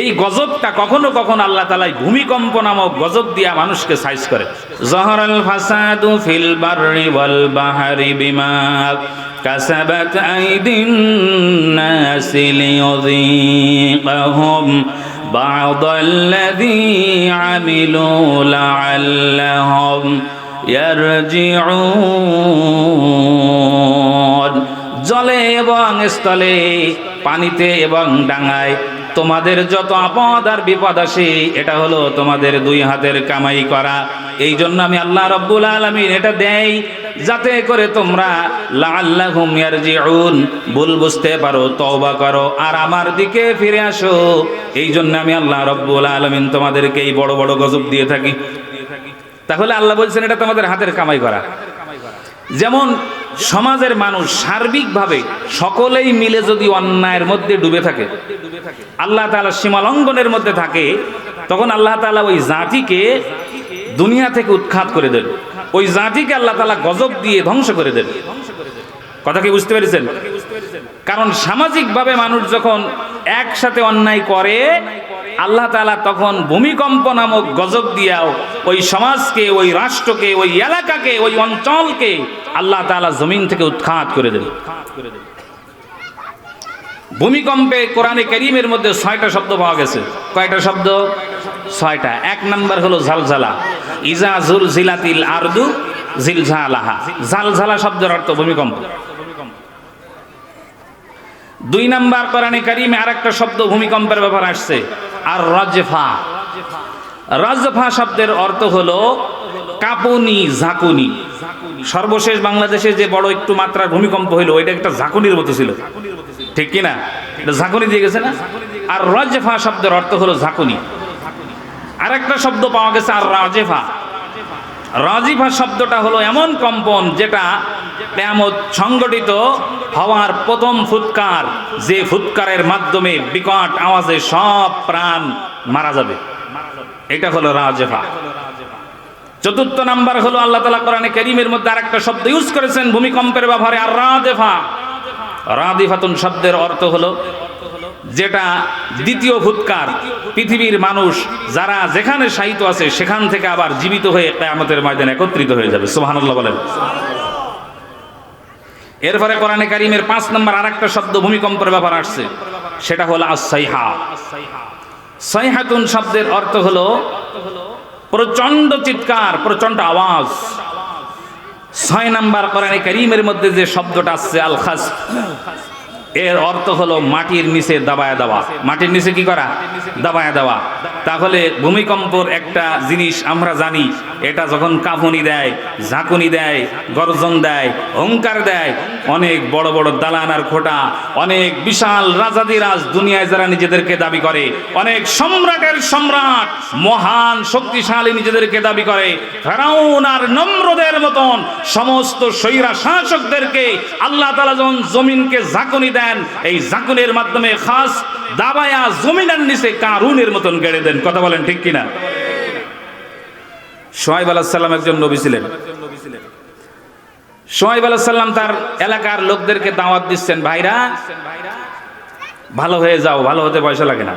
এই গজবটা কখনো কখনো আল্লাহ তাআলা ভূমিকম্প নামক গজব দিয়া মানুষকে সাইজ করে। যাহারাল ফাসাদু ফিল বাররি ওয়াল বাহরি বিমা কাসাবাত আইদিন নাসি লিয়ুযীকাহুম বা'দাল্লাযী আমিলু লা'আল্লাহুম ইয়ারজিউন। জলে এবং স্থলে, পানিতে এবং ডাঙায় তোমাদের যত আপদ আর বিপদ আসে এটা হলো তোমাদের দুই হাতের কামাই করা। এই জন্য আমি আল্লাহ রাব্বুল আলামিন এটা দেই যাতে করে তোমরা লাআল্লাহুম ইয়ারজিউন, ভুল বুঝতে পারো, তওবা করো আর আমার দিকে ফিরে আসো। এই জন্য আমি আল্লাহ রাব্বুল আলামিন তোমাদেরকে এই বড় বড় গজব দিয়ে থাকি। তাহলে আল্লাহ বলছেন এটা তোমাদের হাতের কামাই করা। যেমন সমাজের মানুষ সার্বিকভাবে সকলেই মিলে যদি অন্যায়ের মধ্যে ডুবে থাকে, আল্লাহ তাআলা সীমালঙ্ঘনের মধ্যে থাকে, তখন আল্লাহ তাআলা ওই জাতিকে দুনিয়া থেকে উৎখাত করে দেন, ওই জাতিকে আল্লাহ তাআলা গজব দিয়ে ধ্বংস করে দেন। কথা কি বুঝতে পেরেছেন? কারণ সামাজিকভাবে মানুষ যখন একসাথে অন্যায় করে, আল্লাহ তাআলা তখন ভূমিকম্প নামক গজব দিয়াও ওই সমাজকে, ওই রাষ্ট্রকে, ওই এলাকাকে, ওই অঞ্চলকে আল্লাহ তাআলা জমিন থেকে উৎখাত করে দেন। ভূমিকম্পে কোরআনে কারীমের মধ্যে 6টা শব্দ পাওয়া গেছে। কয়টা শব্দ? 6টা। এক নাম্বার হলো জালজালা, ইজা জুলজিলাতিল আরদু জিলজালাহা। জালজালা শব্দের অর্থ ভূমিকম্প। 2 নাম্বার কোরআনে কারীমে আরেকটা শব্দ ভূমিকম্পের ব্যাপারে আসছে, আর রাজফা। রাজফা শব্দের অর্থ হলো কাঁপুনি, ঝাঁকুনি। সর্বশেষ বাংলাদেশে যে বড় একটু মাত্রার ভূমিকম্প হইলো, ওইটা একটা ঝাঁকুনির মতো ছিল, ঠিক কিনা? এটা ঝাঁকুনি দিয়ে গেছে না? আর রাজফা শব্দের অর্থ হলো ঝাঁকুনি। আরেকটা শব্দ পাওয়া গেছে আর রাজফা। রাজিফা শব্দটা হলো এমন কম্পন যেটা কিয়ামত সংগঠিত হওয়ার প্রথম ফুৎকার, যে ফুৎকারের মাধ্যমে বিকট আওয়াজে সব প্রাণ মারা যাবে, এটা হলো রাজিফা। 4 নাম্বার হলো আল্লাহ তাআলা কোরআনে কারীমের মধ্যে আরেকটা শব্দ ইউজ করেছেন ভূমিকম্পের ব্যাপারে, আর রাদিফা। রাদিফাতুন শব্দের অর্থ হলো যেটা দ্বিতীয় ফুৎকার, পৃথিবীর মানুষ যারা যেখানে শায়িত আছে সেখান থেকে আবার জীবিত হয়ে কিয়ামতের ময়দানে একত্রিত হয়ে যাবে। সুবহানাল্লাহ বলেন। এরপরে কোরআনে কারীমের 5 নম্বর আরেকটা শব্দ ভূমিকম্পের ব্যাপার আসছে, সেটা হলো আস-সাইহা। সাইহাতুন শব্দের অর্থ হলো প্রচন্ড চিৎকার, প্রচন্ড আওয়াজ। 6 নাম্বার কোরআনে কারীমের মধ্যে যে শব্দটা আসছে আল খাসফ, এর অর্থ হলো মাটির নিচে দাবায় দেওয়া। মাটির নিচে কি করা? দাবায় দেওয়া। তাহলে ভূমিকম্পর একটা জিনিস আমরা জানি, এটা যখন কাঁপুনি দেয়, ঝাঁকুনি দেয়, গর্জন দেয়, হুঙ্কার দেয়, অনেক বড় বড় দালান আর খোটা, অনেক বিশাল রাজাদিরাজ দুনিয়ায় যারা নিজেদেরকে দাবি করে, অনেক সম্রাটের সম্রাট, মহান শক্তিশালী নিজেদেরকে দাবি করে, ফেরাউন আর নমরুদের মতন সমস্ত স্বৈরা শাসকদেরকে আল্লাহ তাআলা যখন জমিনকে ঝাঁকুনি দেন, এই ঝাঁকুনির মাধ্যমে খাস দাবায়া জমিনের নিচে কারুনের মতন গেড়ে দেন। কথা বলেন ঠিক কিনা? শুআয়ব আলাইহিস সালাম একজন নবী ছিলেন। শুআয়ব আলাইহিস সালাম তার এলাকার লোকদেরকে দাওয়াত দিচ্ছেন, ভাইরা ভালো হয়ে যাও, ভালো হতে পয়সা লাগে না।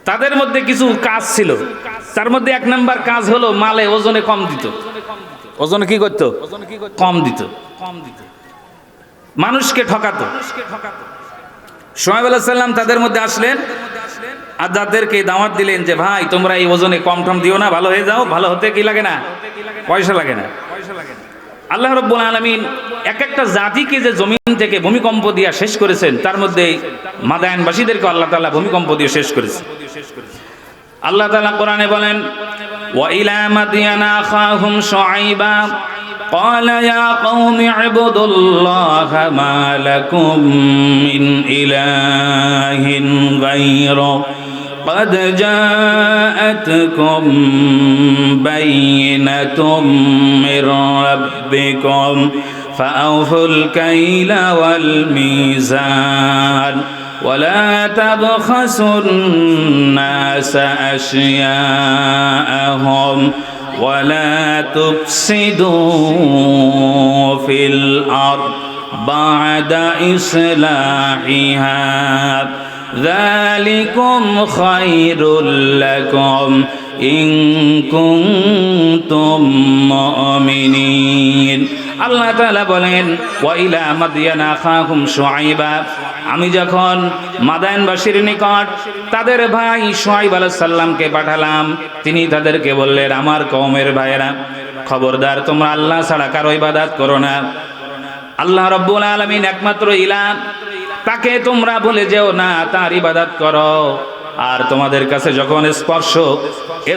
তাদের মধ্যে কিছু কাজ ছিল, তার মধ্যে 1 নাম্বার কাজ হলো মালে ওজনে কম দিত। ওজনে কি করত? কম দিত, মানুষকে ঠকাতো। শুআয়ব আলাইহিস সালাম তাদের মধ্যে আসলেন আর যাদেরকে দাওয়াত দিলেন যে ভাই তোমরা এই ওজনে কম টম দিও না, ভালো হয়ে যাও। ভালো হতে কি লাগে না? পয়সা লাগে না। আল্লাহ রাব্বুল আলামিন এক একটা জাতিকে যে জমিন থেকে ভূমিকম্প দিয়ে শেষ করেছেন, তার মধ্যে মাদায়ানবাসীদেরকে আল্লাহ তাআলা ভূমিকম্প দিয়ে শেষ করেছেন। আল্লাহ তাআলা কোরআনে বলেন, ওয়া ইলা মাদিয়ানা আখাহুম শুআইবা قال يا قوم اعبدوا الله ما لكم من إله غيره قد جاءتكم بينة من ربكم فأوفوا الكيل والميزان ولا تبخسوا الناس أشياءهم ولا تفسدوا في الأرض বা'দা ইসলাহিহা যালিকুম খায়রুল লাকুম ইন কুনতুম মুমিনিন। আল্লাহ তাআলা বলেন, ওয়া ইলা মাদিয়ানা আখাহুম শুআইবা, আমি যখন মাদায়ানবাসীর নিকট তাদের ভাই শুআইব আলাইহিস সালামকে পাঠালাম, তিনি তাদেরকে বললেন, আমার কওমের ভাইয়েরা, খবরদার তোমরা আল্লাহ ছাড়া কারো ইবাদত করো না। আল্লাহ রাব্বুল আলামিন একমাত্র ইলাহ, তাকে তোমরা ভুলে যেও না, তার ইবাদত করো। আর তোমাদের কাছে যখন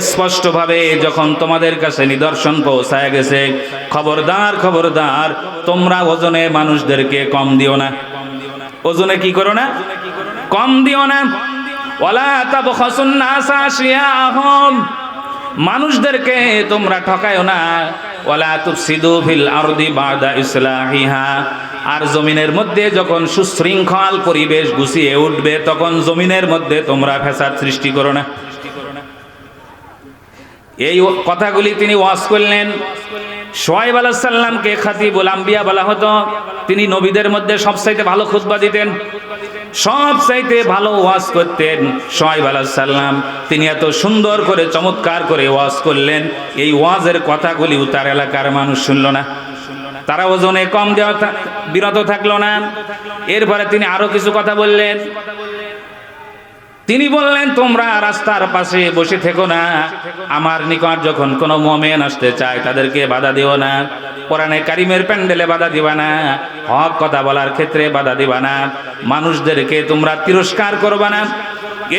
স্পষ্টভাবে যখন তোমাদের কাছে নিদর্শন পৌঁছায় গেছে, খবরদার খবরদার তোমরা ওজনে মানুষদেরকে কম দিও না। ওজনে কি করো না? কম দিও না। ওয়ালা তাবখাসুন নাসা আশিয়াহুম, মানুষদেরকে তোমরা ঠকায়ও না। ওয়ালা তুফসিদু ফিল আরদি বা'দা ইসলাহিহা, আর জমিনের মধ্যে যখন সুশৃঙ্খল পরিবেশ গুছিয়ে উঠবে, তখন জমিনের মধ্যে তোমরা ফ্যাসাদ সৃষ্টি করো না। এই কথাগুলি তিনি ওয়াজ করলেন। শুআইব আলাইহিস সালামকে খাতিবুল আম্বিয়া বলা হতো। তিনি নবীদের মধ্যে সবচাইতে ভালো খুতবা দিতেন, সবচাইতে ভালো ওয়াজ করতেন শুআইব আলাইহিস সালাম। তিনি এত সুন্দর করে চমৎকার করে ওয়াজ করলেন, এই ওয়াজের কথাগুলি তার এলাকার মানুষ শুনল না, তারা ওজনে কম দেওয়া বিরত থাকলো না। এরপরে তিনি আরো কিছু কথা বললেন। তিনি বললেন, তোমরা রাস্তার পাশে বসে থেকো না, আমার নিকট যখন কোনো মুমিন আসতে চায় তাদেরকে বাধা দিও না। কোরআনে কারিমের প্যান্ডেলে বাধা দিবা না, হক কথা বলার ক্ষেত্রে বাধা দিবা না, মানুষদেরকে তোমরা তিরস্কার করবা না,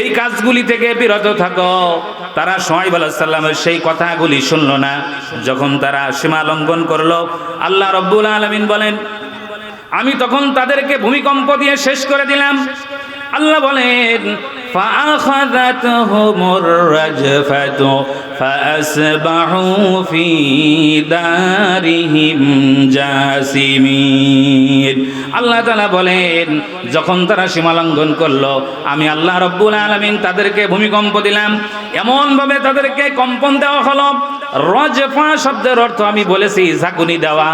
এই কাজগুলি থেকে বিরত থাকো। তারা শুআইব আলাইহিস সালামের সেই কথাগুলি শুনলো না। যখন তারা সীমা লঙ্ঘন করলো, আল্লাহ রাব্বুল আলামিন বলেন, আমি তখন তাদেরকে ভূমিকম্প দিয়ে শেষ করে দিলাম। আল্লাহ বলেন, ফাআখাযাতহুমুর রাজফাতু ফাআসবাহু ফি দারিহিম জাসিমিন। আল্লাহ তাআলা বলেন, যখন তারা সীমা লঙ্ঘন করলো, আমি আল্লাহ রাব্বুল আলামিন তাদেরকে ভূমিকম্প দিলাম, এমন ভাবে তাদেরকে কম্পন দেওয়া হলো। রজফা শব্দের অর্থ আমি বলেছি ঝাঁকুনি দেওয়া।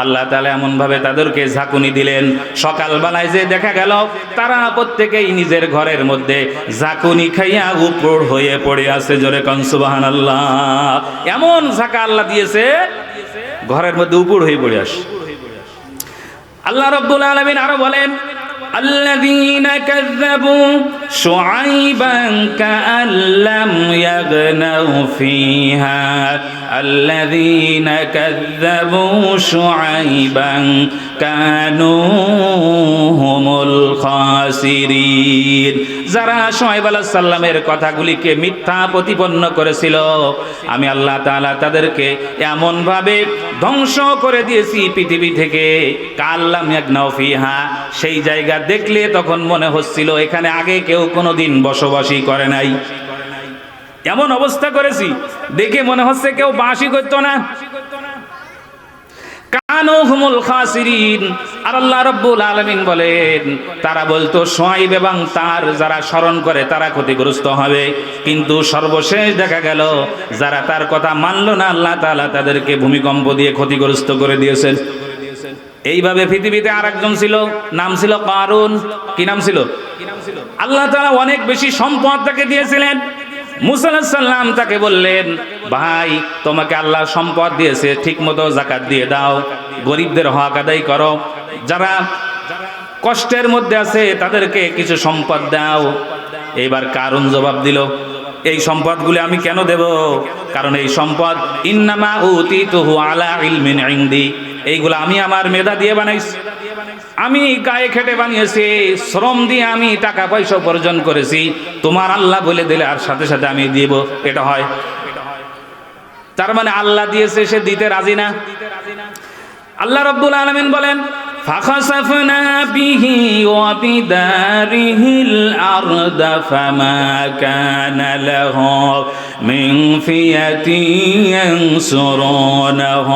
আল্লাহ তাআলা এমন ভাবে তাদেরকে ঝাঁকুনি দিলেন, সকালবেলায় যে দেখা গেল তারা প্রত্যেকেই নিজের ঘরের মধ্যে ঝাঁকুনি খাইয়া উপর হয়ে পড়ে আছে। জোরে কোন সুবহানাল্লাহ। এমন ঝাঁকা আল্লাহ দিয়েছে, ঘরের মধ্যে উপর হয়ে পড়ে আসে। আল্লাহ রাব্বুল আলামিন আরো বলেন, الذين كذبوا شعيبا كأن لم يغنوا فيها الذين كذبوا شعيبا كانوا هم الخاسرين। যারা শুআইব আলাইহিস সালামের কথাগুলিকে মিথ্যা প্রতিপন্ন করেছিল, আমি আল্লাহ তাআলা তাদেরকে এমন ভাবে ধ্বংস করে দিয়েছি পৃথিবী থেকে, কাল্লাম ইয়াগনাউ ফিহা, সেই জায়গা দেখলে তখন মনে হচ্ছিল এখানে আগে কেউ কোনোদিন বসবাসই করে নাই। এমন অবস্থা করেছি দেখে মনে হচ্ছে কেউ বাসই করতো না। কানু হুমুল খাসিরিন। আর আল্লাহ রাব্বুল আলামিন বলেন, তারা বলতো শুআইব এবং তার যারা স্মরণ করে তারা ক্ষতিগ্রস্ত হবে, কিন্তু সর্বশেষ দেখা গেল যারা তার কথা মানলো না, আল্লাহ তাআলা তাদেরকে ভূমিকম্প দিয়ে ক্ষতিগ্রস্ত করে দিয়েছেন। এইভাবে পৃথিবীতে আরেকজন ছিল, নাম ছিল কারুন। কি নাম ছিল? আল্লাহ তাআলা অনেক বেশি সম্পদ তাকে দিয়েছিলেন। মুসা আলাইহিস সালাম তাকে বললেন, ভাই তোমাকে আল্লাহ সম্পদ দিয়েছে, ঠিক মতো যাকাত দিয়ে দাও, গরিবদের হক আদায় করো, যারা কষ্টের মধ্যে আছে তাদেরকে কিছু সম্পদ দাও। এইবার কারুন জবাব দিল, এই সম্পদগুলি আমি কেন দেব? কারণ এই সম্পদ ইন্নামা উতিতুহু আলা ইলমিন ইনদি, এইগুলো আমি আমার মেধা দিয়ে বানাইছি, আমি গায়ে খেটে বানিয়েছি, শ্রম দিয়ে আমি টাকা পয়সা উপার্জন করেছি। তোমার আল্লাহ বলে দিলে আর সাথে সাথে আমি দিব, এটা হয়? তার মানে আল্লাহ দিয়েছে, সে দিতে রাজি না। আল্লাহ রাব্বুল আলামিন বলেন, فخسفنا به وبداره الأرض فما كان له من فئة ينصرونه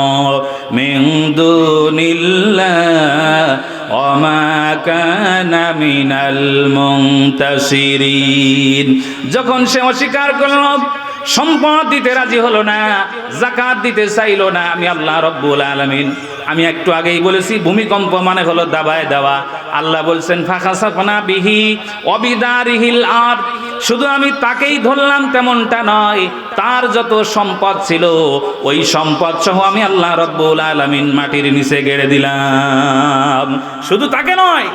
من دون الله وما كان من المنتصرين। যখন সে অস্বীকার করল, সম্পদ দিতে রাজি হলো না, যাকাত দিতে চাইলো না। আমি আল্লাহ রব্বুল আলামিন, আমি একটু আগেই বলেছি ভূমিকম্প মানে হলো দাবায় দেওয়া। আল্লাহ বলছেন ফাখাসাফনা বিহি ওয়া বিদারিহিল আরদ, শুধু আমি তাকেই ধরলাম তেমনটা নয়, তার যত সম্পদ ছিল ওই সম্পদ সহ আমি আল্লাহ রব্বুল আলামিন মাটির নিচে গেড়ে দিলাম। শুধু তাকে নয়,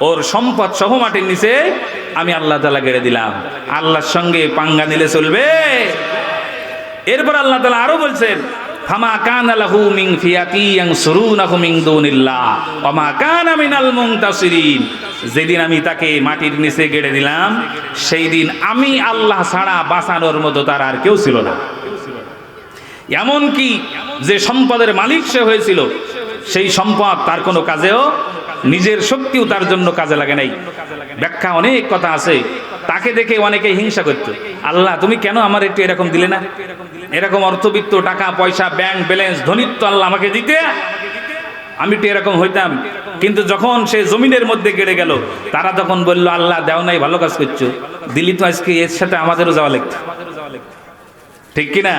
ওর সম্পদ সহ মাটির নিচে আমি আল্লাহ তাআলা গেড়ে দিলাম। আল্লাহর সঙ্গে পাঙ্গা নিলে চলবে? এরপর আল্লাহ তাআলা আরো বলছেন ফামা কানা লাহু মিন ফিয়াতি ইয়ানসুরুনাহু মিন দুনিল্লাহ ওয়া মা কানা মিনাল মুনতাসিরিন। যেদিন আমি তাকে মাটির নিচে গেড়ে দিলাম সেই দিন আমি আল্লাহ ছাড়া বাঁচানোর মতো তার আর কেউ ছিল না। এমন কি যে সম্পদের মালিক সে হয়েছিল, সেই সম্পদ তার কোনো কাজেও, নিজের শক্তিও তার জন্য কাজে লাগে নাই। ব্যাখ্যা অনেক কথা আছে। তাকে দেখে অনেকে হিংসা করত, আল্লাহ তুমি কেন আমার একটু এরকম দিলে না? এরকম অর্থবিত্ত, টাকা পয়সা, ব্যাংক ব্যালেন্স, ধনিত্ব আল্লাহ আমাকে দিতে, আমি একটু এরকম হইতাম। কিন্তু যখন সে জমিনের মধ্যে গেড়ে গেল, তারা তখন বলল আল্লাহ দেও নাই, ভালো কাজ করছো, দিলি তো আজকে এর সাথে আমাদেরও যাওয়া লাগতো। ঠিক কিনা?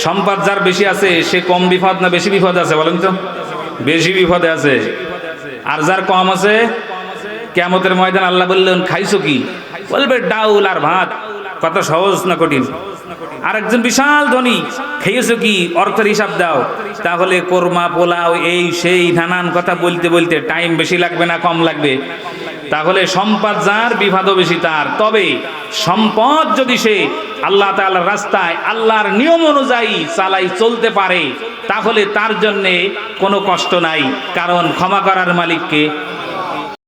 সম্পদ যার বেশি আছে সে কম বিপদ না বেশি বিপদ আছে বলেন তো? বেশি বিপদে আছে। আর যার কম আছে, কিয়ামতের ময়দান আল্লাহ বললেন খাইছো কি? বলবে ডাউল আর ভাত। কত সহজ না কঠিন? আর একজন বিশাল ধনী, খেয়েছো কি? অর্থের হিসাব দাও। তাহলে কোরমা, পোলাও, এই সেই নানান কথা বলতে বলতে টাইম বেশি লাগবে না কম লাগবে? তাহলে সম্পদ যার বিপদও বেশি তার। তবে সম্পদ যদি সে আল্লাহ তাআলার রাস্তায় আল্লাহর নিয়ম অনুযায়ী চালাই চলতে পারে, তাহলে তার জন্যে কোনো কষ্ট নাই। কারণ ক্ষমা করার মালিককে